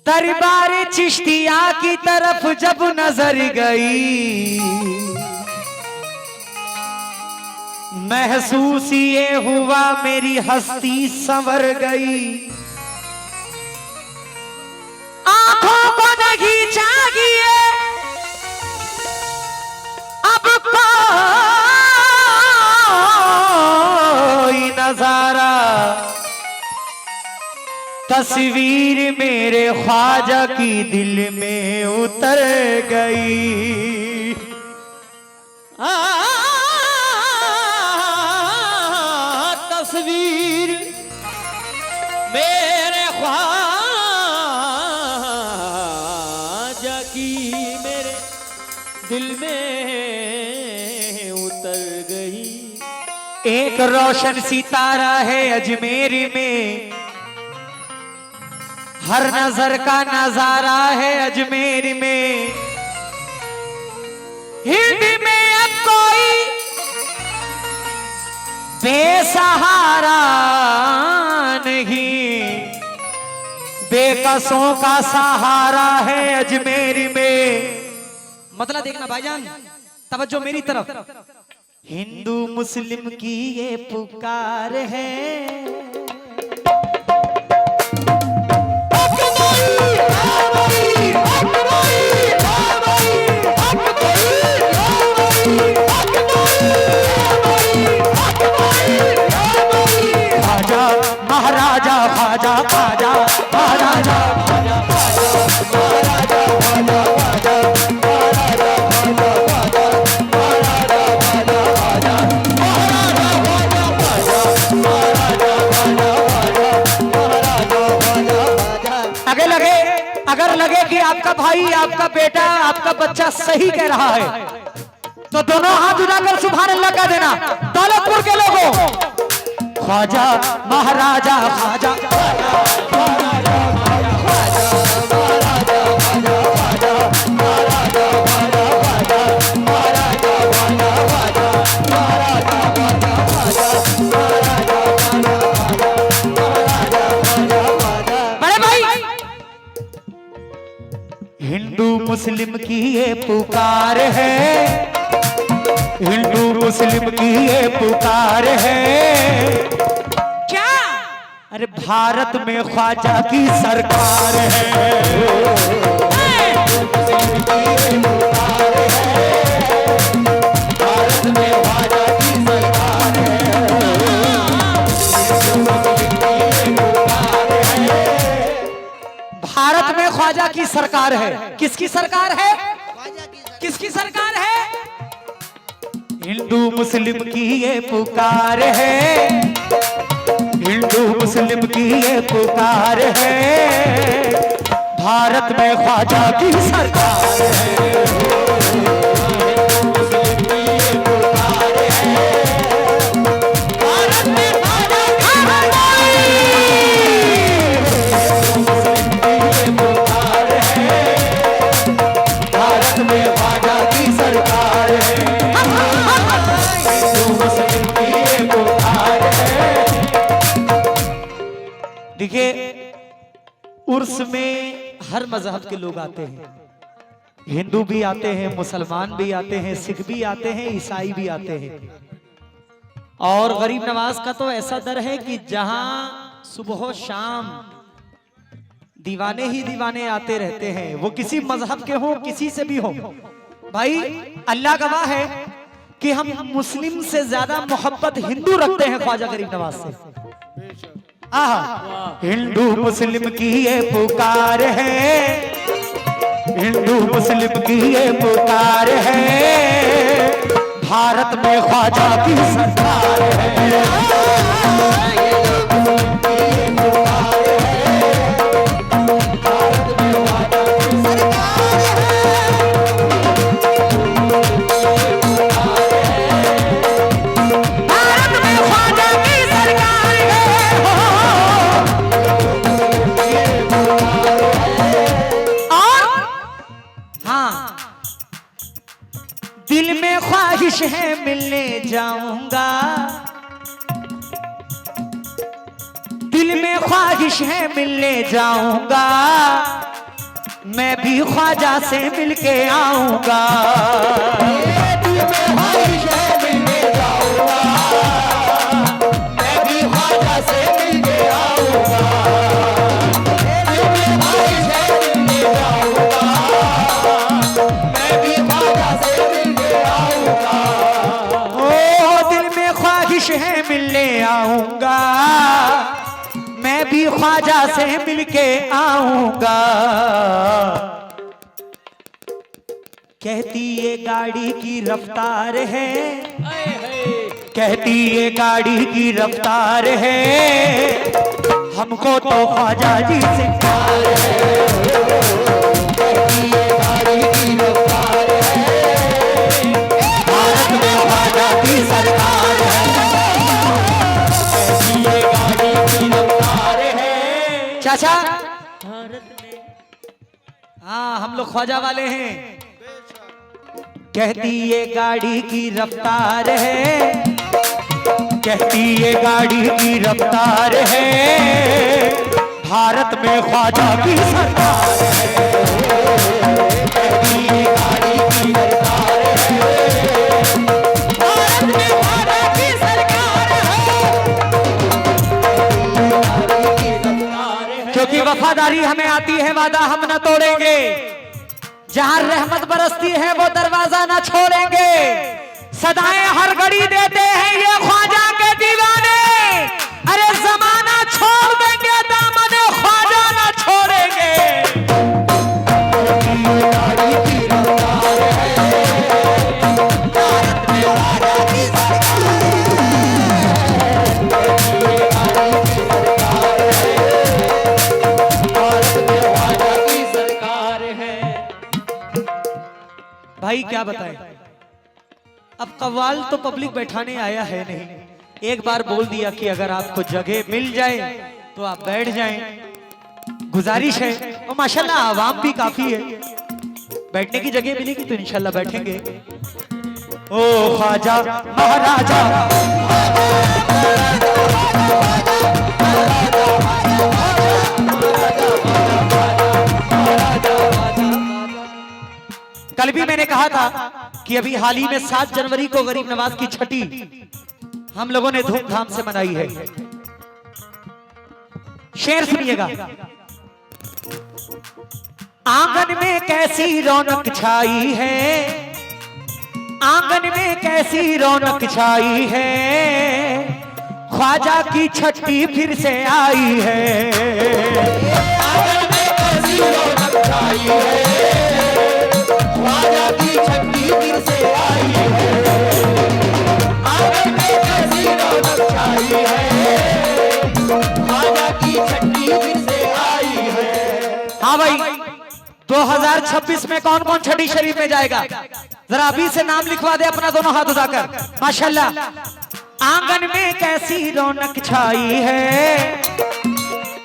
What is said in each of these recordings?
दरबार चिश्तिया की तरफ जब नजर गई, महसूस ये हुआ मेरी हस्ती संवर गई। आंखों को नहीं चाहिए अब कोई नजारा, तस्वीर मेरे ख्वाजा की दिल में उतर गई। तस्वीर मेरे ख्वाजा की मेरे दिल में उतर गई। एक रोशन सितारा है अजमेर में, हर नजर का नजारा है अजमेर में। हिंद में अब कोई बेसहारा नहीं, बेकसों का सहारा है अजमेर में। मतलब देखना भाईजान, तवज्जो मेरी तरफ। हिंदू मुस्लिम की ये पुकार है, महाराजा ख्वाजा ख्वाजा महाराजा ख्वाजा महाराजा ख्वाजा ख्वाजा महाराजा ख्वाजा ख्वाजा महाराजा ख्वाजा ख्वाजा महाराजा ख्वाजा ख्वाजा महाराजा ख्वाजा ख्वाजा महाराजा ख्वाजा। अगर लगे कि आपका भाई, आपका बेटा, आपका बच्चा सही कह रहा है तो दोनों हाथ उठाकर सुभान अल्लाह कह देना। दौलतपुर के लोगों, ख्वाजा महाराजा ख्वाजा महाराजा ख्वाजा ख्वाजा महाराजा ख्वाजा ख्वाजा महाराजा ख्वाजा ख्वाजा महाराजा ख्वाजा ख्वाजा महाराजा ख्वाजा ख्वाजा महाराजा ख्वाजा ख्वाजा महाराजा ख्वाजा। बड़े भाई, हिंदू मुस्लिम की ये पुकार है, हिंदू मुस्लिम की ये पुकार है। क्या? अरे भारत में ख्वाजा की सरकार है, भारत में ख्वाजा की सरकार है, भारत में ख्वाजा की सरकार है। किसकी सरकार है? किसकी सरकार है? हिंदू मुस्लिम की ये पुकार है, हिंदू मुस्लिम की ये पुकार है। भारत में ख्वाजा की सरकार है, मुस्लिम की ये पुकार है। भारत में ख्वाजा की सरकार है, मुस्लिम की ये पुकार है। भारत में ख्वाजा की सरकार है, देखिए उर्स में हर मजहब के लोग आते हैं, हिंदू भी आते हैं, मुसलमान भी आते हैं, सिख भी आते हैं, ईसाई भी आते हैं। और गरीब नवाज का तो ऐसा दर है कि जहां सुबह शाम दीवाने ही दीवाने आते रहते हैं, वो किसी मजहब के हो, किसी से भी हो। भाई अल्लाह गवाह है कि हम मुस्लिम से ज्यादा मोहब्बत हिंदू रखते हैं ख्वाजा गरीब नवाज से। हिंदू मुस्लिम की ये पुकार है, हिंदू मुस्लिम की ये पुकार है। भारत में ख्वाजा की सरकार है, ख्वाहिश है मिलने जाऊंगा, दिल में ख्वाहिश है मिलने जाऊंगा, मैं भी ख्वाजा से मिलके आऊंगा। दिल में ख्वाहिश है मिलने जाऊंगा, मैं भी ख्वाजा से मिलके आऊंगा। दिल में ख्वाहिश है मिलने जाऊंगा, मैं भी ख्वाजा से मिलके आऊंगा। ओ दिल में ख्वाहिश है मिलने आऊंगा, मैं भी ख्वाजा से मिलके आऊंगा। कहती ये गाड़ी की रफ्तार है, कहती ये गाड़ी की रफ्तार है, हमको तो ख्वाजा जी से प्यार है। कहती ये गाड़ी की रफ्तार है, भारत में ख्वाजा की सरकार है। कहती ये गाड़ी की रफ्तार है। चाचा हाँ हम लोग ख्वाजा वाले हैं। कहती ये गाड़ी की रफ्तार है, कहती ये गाड़ी की रफ्तार है, भारत में ख्वाजा की सरकार है। कहती ये गाड़ी की रफ्तार है, भारत में ख्वाजा की सरकार है। क्योंकि वफादारी हमें आती है, वादा हम न तोड़ेंगे। जहां रहमत बरसती है वो दरवाजा ना छोड़ेंगे। सदाएं हर घड़ी देते हैं ये ख्वाजा के दीवाने, अरे जमाना छोड़ देंगे दामन ख्वाजा ना छोड़ेंगे। भाई क्या बताएं, अब कव्वाल तो पब्लिक बैठाने आया है नहीं। एक बार बोल दिया कि अगर आपको जगह मिल जाए तो आप बैठ जाएं, गुजारिश है। और माशाल्लाह आवाम भी काफी है, बैठने की जगह मिलेगी तो इंशाल्लाह बैठेंगे। ओ ख्वाजा महाराजा कल भी मैंने कहा था कि अभी हाल ही में 7 जनवरी को गरीब नवाज की छठी हम लोगों ने धूमधाम से मनाई है। शेर सुनिएगा। आंगन में कैसी रौनक छाई है, आंगन में कैसी रौनक छाई है, ख्वाजा की छठी फिर से आई है। आंगन में कैसी रौनक छाई है, ख्वाजा की छठी फिर से आई है। आंगन में कैसी रौनक छाई है, ख्वाजा की छठी फिर से आई है। हाँ भाई 2026 में कौन कौन छठी शरीफ में जाएगा, जरा अभी से नाम लिखवा दे अपना दोनों हाथ उठाकर। माशाल्लाह। आंगन में कैसी रौनक छाई है,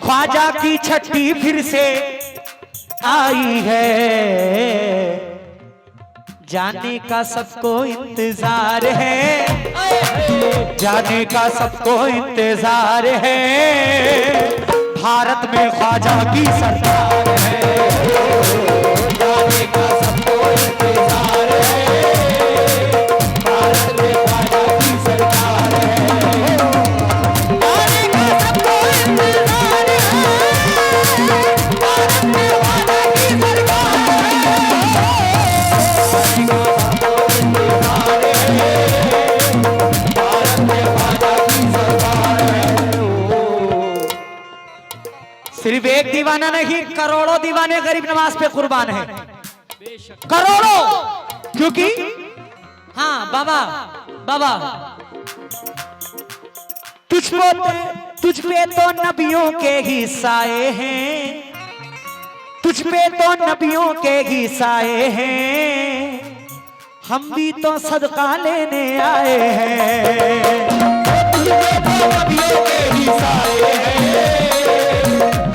ख्वाजा की छठी फिर से आई है। जाने का सबको इंतजार है, जाने का सबको इंतजार है, भारत में ख्वाजा की सरकार है। जाने का सबको इंतजार है, भारत में ख्वाजा की सरकार है। जाने का सबको इंतजार है, भारत में ख्वाजा की सरकार है। सिर्फ एक दीवाना नहीं, करोड़ों दीवाने गरीब नवाज पे कुर्बान है, करोड़ों। क्योंकि हाँ बाबा बाबा तुझ पे तो नबियों के ही साए हैं, तुझ पे तो नबियों के ही साए हैं, हम भी तो सदका लेने आए हैं। तुझ पे तो नबियों के ही साए हैं,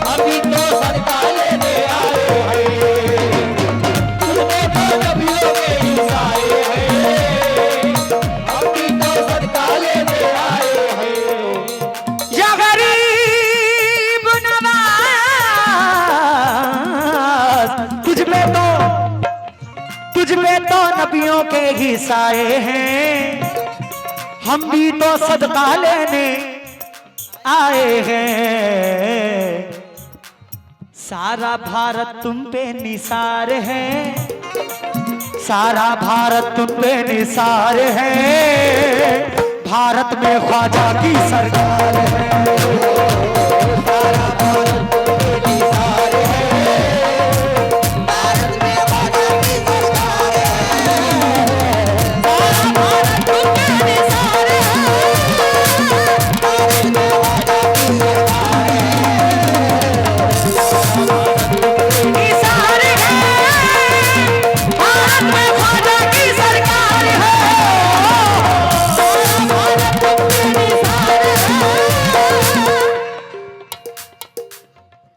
हम भी तो सदका लेने आए हैं। तुझ पे तो नबियों के ही साए हैं, हम भी तो सदका लेने आए हैं। या गरीब नवाज ही साए हैं, हम भी तो सदका लेने आए हैं। सारा भारत तुम पे निसार है, सारा भारत तुम पे निसार है, भारत में ख्वाजा की सरकार है। सारा भारत तुम पे निसार है, भारत में ख्वाजा की सरकार है। सारा भारत तुम पे निसार है, भारत में ख्वाजा की सरकार है। निसार है, भारत में ख्वाजा की सरकार है।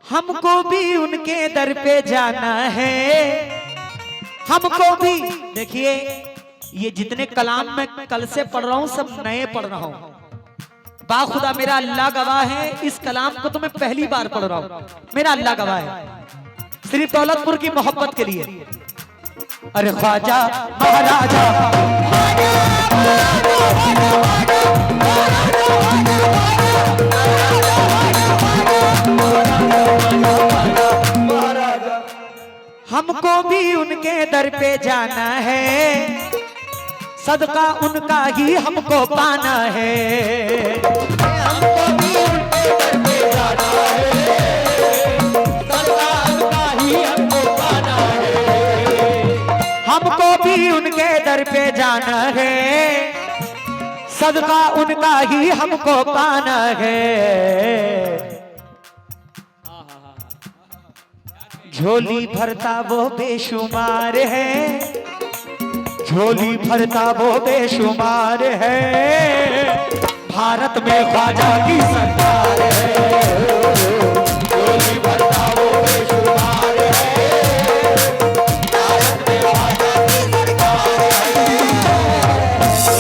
हमको भी उनके दर पे जाना है, हमको भी। देखिए ये जितने कलाम मैं कल से पढ़ रहा हूं सब नए पढ़ रहा हूं। बाखुदा मेरा अल्लाह गवाह है, इस कलाम को तो मैं पहली बार पढ़ रहा हूं, मेरा अल्लाह गवाह है, सिर्फ दौलतपुर की मोहब्बत के लिए। अरे ख्वाजा महाराजा, हमको भी उनके दर पे जाना है, सदका उनका ही हमको पाना है। हमको भी उनके दर पे जाना है, सदका उनका ही हमको पाना है। हमको भी उनके दर पे जाना है, सदका उनका ही हमको पाना है। झोली भरता वो बेशुमार है, झोली भरता वो बेशुमार है, भारत में ख्वाजा की सरकार है। झोली भरता वो बेशुमार है, भारत में ख्वाजा की सरकार है।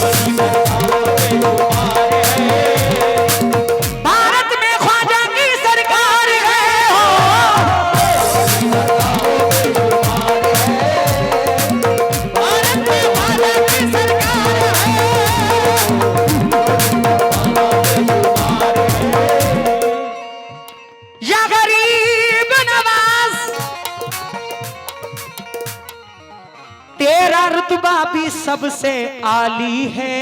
झोली भरता वो बेशुमार है, भारत में ख्वाजा की सरकार है। तेरा रुतबा भी सबसे आली है,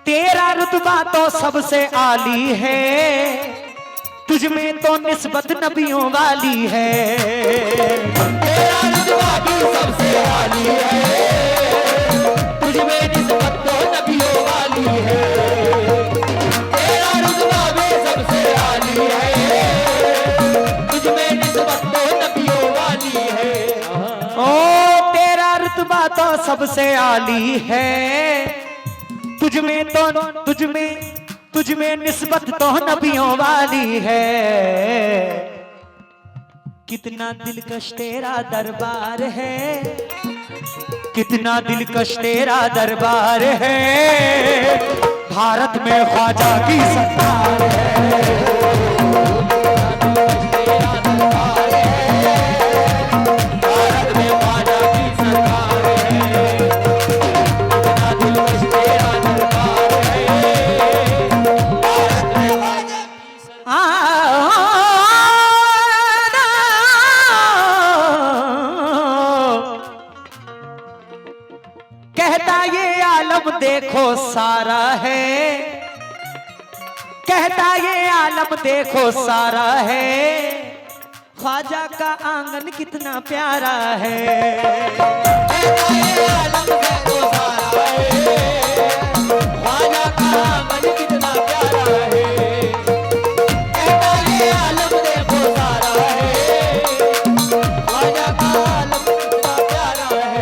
तेरा रुतबा तो सबसे आली है, तुझ में तो निस्बत नबियों वाली है। तेरा रुतबा भी सबसे आली है, तुझ में निस्बत तो नबियों वाली है। तेरा रुतबा भी सबसे आली है, तुझ में निस्बत तो नबियों वाली है। ओ तेरा रुतबा तो सबसे आली है, तुझ में निस्बत तो नबियों वाली है। कितना दिलकश तेरा दरबार है, कितना दिलकश तेरा दरबार है, भारत में ख्वाजा की सरकार है। कहता ये आलम देखो सारा है, कहता ये आलम देखो सारा है, ख्वाजा का आंगन कितना प्यारा है। कहता ये आलम देखो सारा है, ख्वाजा का आंगन कितना प्यारा है। कहता ये आलम देखो सारा है, ख्वाजा का आलम कितना प्यारा है।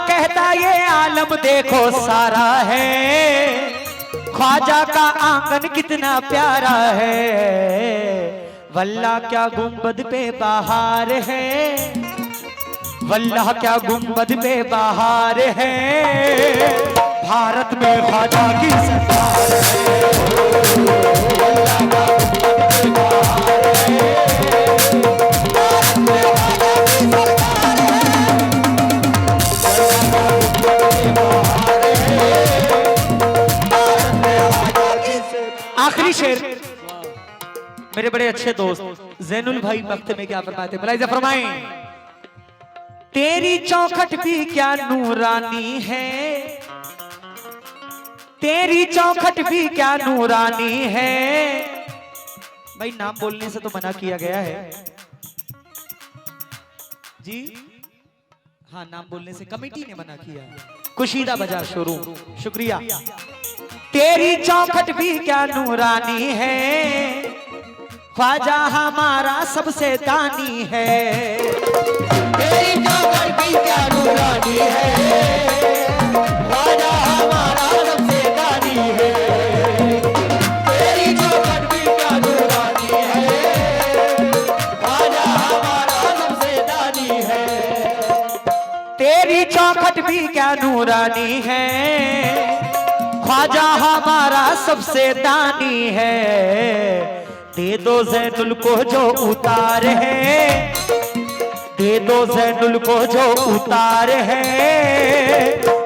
कहता ये आलम देखो सारा है, ख्वाजा का आंगन कितना प्यारा है। वल्लाह क्या गुंबद पे बहार है, वल्लाह क्या गुंबद पे बहार है, भारत में ख्वाजा की सरकार है। वल्लाह का गुंबद पे बहार है, भारत में ख्वाजा की सरकार है। आखिरी शेर मेरे बड़े अच्छे दोस्त जैनुल भाई वक्त में क्या फरमाते, भलाई फरमाएं। तेरी चौखट भी क्या नूरानी है, तेरी चौखट भी क्या नूरानी है। भाई नाम बोलने से तो मना किया गया है जी, हाँ नाम बोलने से कमेटी ने मना किया। कुशीदा बाजार शोरूम, शुक्रिया। तेरी चौखट भी क्या नूरानी है, ख्वाजा हमारा सबसे दानी है। तेरी चौखट भी क्या नूरानी है, ख्वाजा हमारा सबसे दानी है। तेरी चौखट भी क्या नूरानी है, ख्वाजा हमारा सबसे दानी है। तेरी चौखट भी क्या नूरानी है, ख्वाजा हमारा सबसे दानी है। दे दो ज़ैनुल को जो उतार है, दे दो ज़ैनुल को जो उतार है।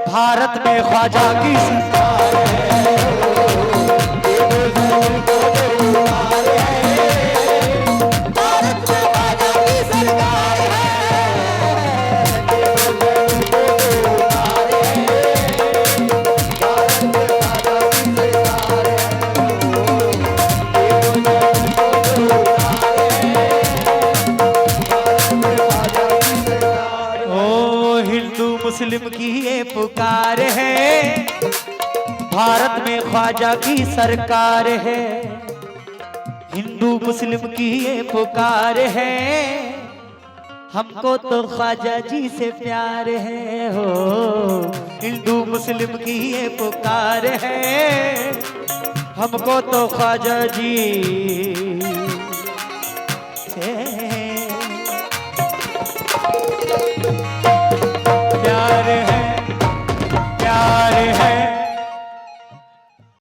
भारत में ख्वाजा की सरकार है, दे दो ज़ैनुल को जो उतार है। भारत में ख्वाजा की सरकार है, दे दो ज़ैनुल को जो उतार है। भारत में ख्वाजा की सरकार है। मुस्लिम की ये पुकार है, भारत में ख्वाजा की सरकार है। हिंदू मुस्लिम की ये पुकार है, हमको तो ख्वाजा जी से प्यार है हो। हिंदू मुस्लिम की ये पुकार है, हमको तो ख्वाजा जी